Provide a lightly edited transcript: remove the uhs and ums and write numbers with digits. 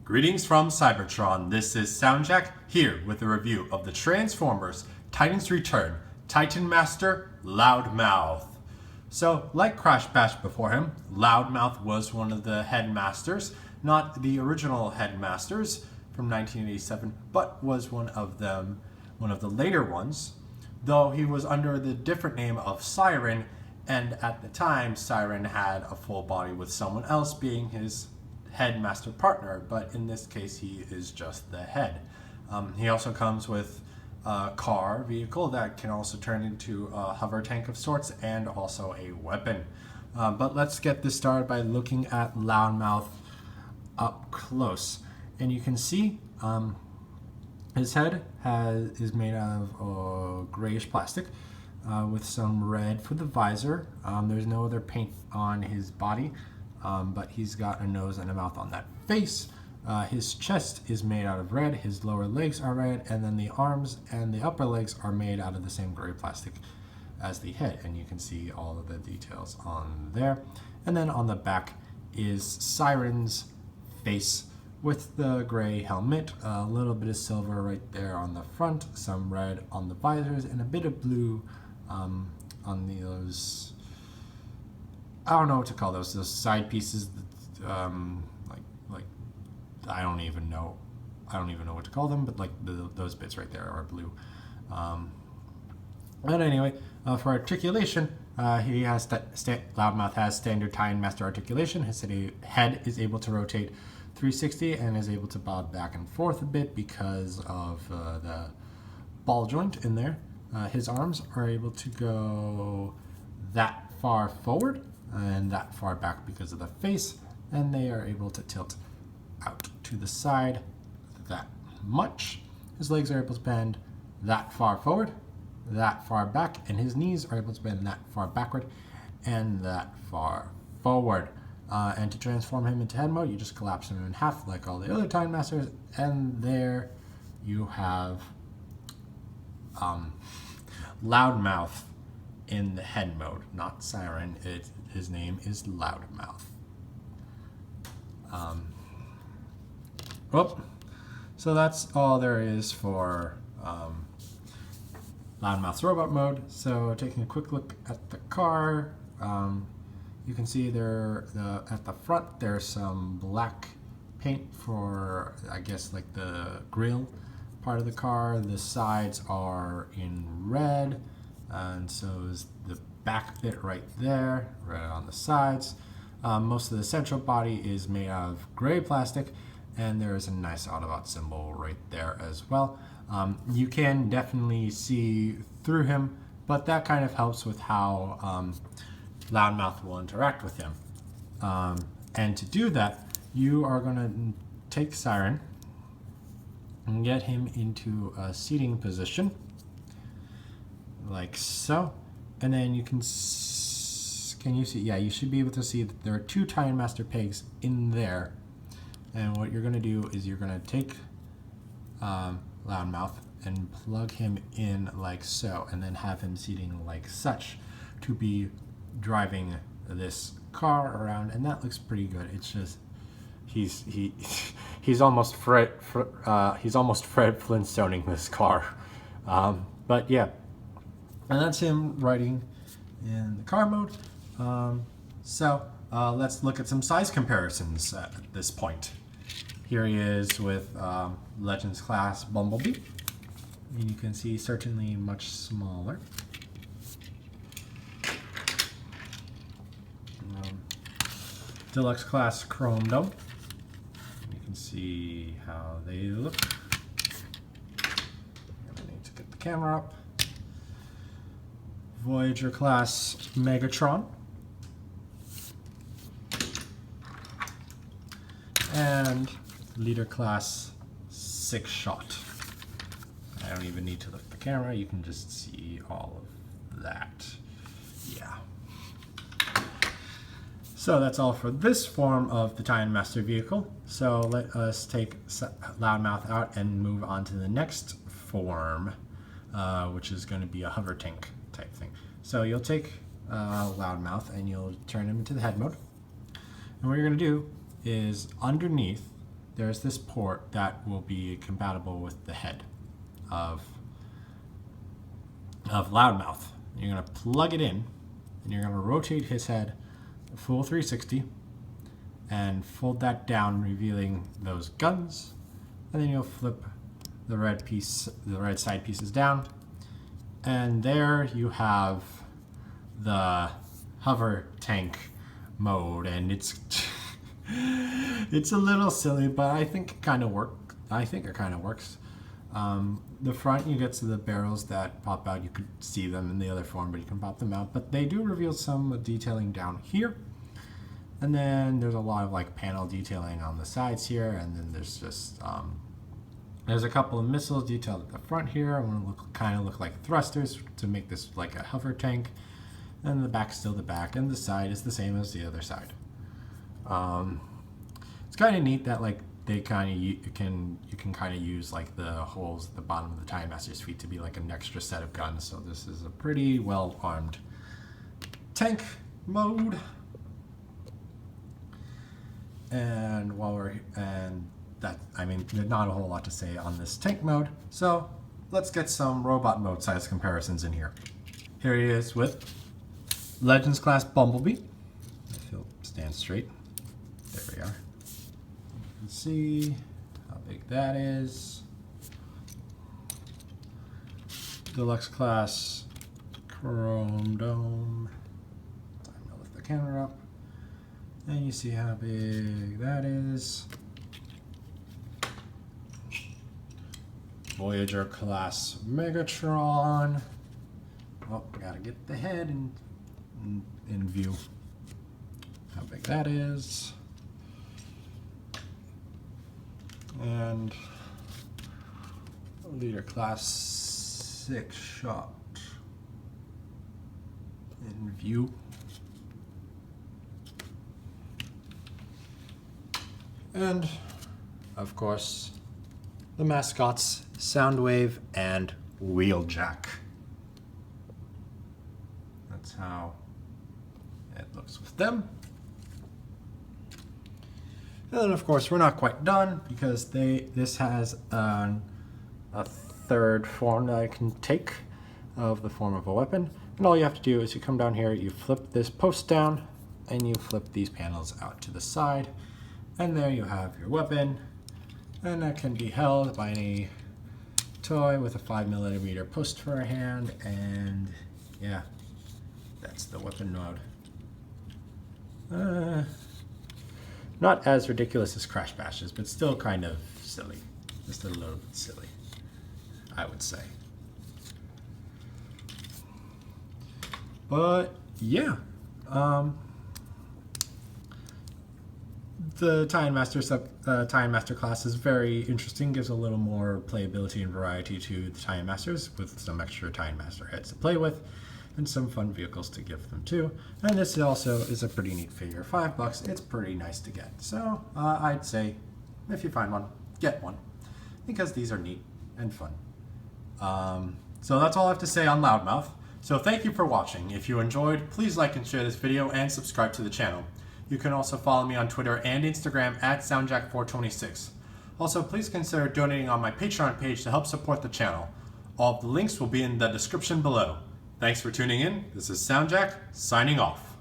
Greetings from Cybertron. This is SoundJack here with a review of the Transformers Titans Return Titan Master Loudmouth. So, like Crash Bash before him, Loudmouth was one of the headmasters, not the original headmasters from 1987, but was one of the later ones, though he was under the different name of Siren, and at the time Siren had a full body with someone else being his headmaster partner, but in this case he is just the head. He also comes with a car vehicle that can also turn into a Hovertank of sorts, and also a weapon. But let's get this started by looking at Loudmouth up close. And you can see his head is made out of grayish plastic with some red for the visor. There's no other paint on his body. But he's got a nose and a mouth on that face. His chest is made out of red, his lower legs are red, and then the arms and the upper legs are made out of the same gray plastic as the head, and you can see all of the details on there. And then on the back is Siren's face with the gray helmet, a little bit of silver right there on the front, some red on the visors, and a bit of blue on those, I don't know what to call those side pieces. Like I don't even know what to call them, but like those bits right there are blue. But anyway, for articulation, he has Loudmouth has standard Titan Master articulation. His head is able to rotate 360 and is able to bob back and forth a bit because of the ball joint in there. His arms are able to go that far forward and that far back because of the face, and they are able to tilt out to the side that much. His legs are able to bend that far forward, that far back, and his knees are able to bend that far backward and that far forward. And to transform him into head mode, you just collapse him in half like all the other Titan Masters, and there you have Loudmouth in the head mode, not Siren. His name is Loudmouth. So that's all there is for Loudmouth's robot mode. So taking a quick look at the car, you can see there at the front there's some black paint for, I guess, like the grill part of the car. The sides are in red, and so is the back bit right there, right on the sides. Most of the central body is made out of gray plastic, and there is a nice Autobot symbol right there as well. You can definitely see through him, but that kind of helps with how Loudmouth will interact with him. And to do that, you are going to take Siren and get him into a seating position, like so. And then you can you see? Yeah, you should be able to see that there are two Titan Master pegs in there. And what you're going to do is you're going to take Loudmouth and plug him in like so, and then have him seating like such to be driving this car around, and that looks pretty good. It's just he's almost Fred Flintstoning this car, but yeah, and that's him riding in the car mode. So let's look at some size comparisons at this point. Here he is with Legends class Bumblebee, and you can see certainly much smaller. Deluxe class Chrome Dome. You can see how they look. I need to get the camera up. Voyager class Megatron. And Leader class 6-Shot. I don't even need to look at the camera, you can just see all of that. Yeah. So that's all for this form of the Titan Master vehicle. So let us take Loudmouth out and move on to the next form, which is going to be a Hovertank type thing. So you'll take Loudmouth and you'll turn him into the head mode. And what you're going to do is underneath there's this port that will be compatible with the head of Loudmouth. You're going to plug it in, and you're going to rotate his head a full 360 and fold that down, revealing those guns. And then you'll flip the red side pieces down, and there you have the Hovertank mode. And it's it's a little silly, but I think it kind of works. The front, you get to the barrels that pop out. You could see them in the other form, but you can pop them out. But they do reveal some detailing down here. And then there's a lot of like panel detailing on the sides here. And then there's just, there's a couple of missiles detailed at the front here. I want to kind of look like thrusters to make this like a hover tank. And the back's still the back, and the side is the same as the other side. It's kind of neat that like they kind of you can kind of use like the holes at the bottom of the Time Master's feet to be like an extra set of guns. So this is a pretty well armed tank mode. And there's not a whole lot to say on this tank mode. So let's get some robot mode size comparisons in here. Here he is with Legends class Bumblebee. If he'll stand straight. There we are. You can see how big that is. Deluxe class Chrome Dome. I'm gonna lift the camera up. And you see how big that is. Voyager class Megatron. Oh, gotta get the head in view. How big that is. And Leader class 6 shot in view. And of course, the mascots Soundwave and Wheeljack. That's how it looks with them. And then of course we're not quite done, because this has a third form that I can take of the form of a weapon. And all you have to do is you come down here, you flip this post down, and you flip these panels out to the side. And there you have your weapon. And that can be held by any toy with a 5mm post for a hand. And yeah, that's the weapon mode. Not as ridiculous as Crash Bash's, but still kind of silly. Just a little bit silly, I would say. But yeah, the Time Master class is very interesting, gives a little more playability and variety to the Time Masters, with some extra Time Master heads to play with, and some fun vehicles to give them too. And this also is a pretty neat figure. $5, it's pretty nice to get. So I'd say, if you find one, get one, because these are neat and fun. So that's all I have to say on Loudmouth. So thank you for watching. If you enjoyed, please like and share this video and subscribe to the channel. You can also follow me on Twitter and Instagram at SoundJack426. Also, please consider donating on my Patreon page to help support the channel. All of the links will be in the description below. Thanks for tuning in. This is SoundJack, signing off.